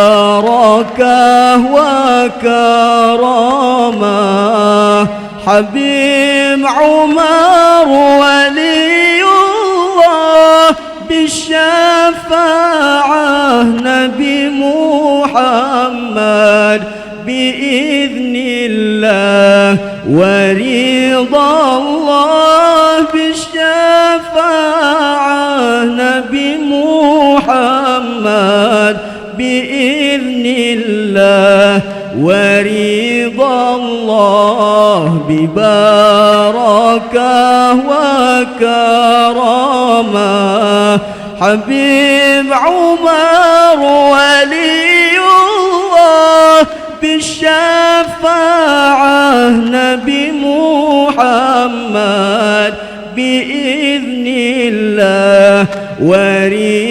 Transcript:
ببركة وكرامة حبيب عمر ولي الله بالشفاعة نبي محمد بإذن الله ورضا الله بالشفاعة نبي محمد بإذن الله ورضا الله ببركة وكرامة حبيب عمر ولي الله بالشفاعة نبي محمد بإذن الله ورضا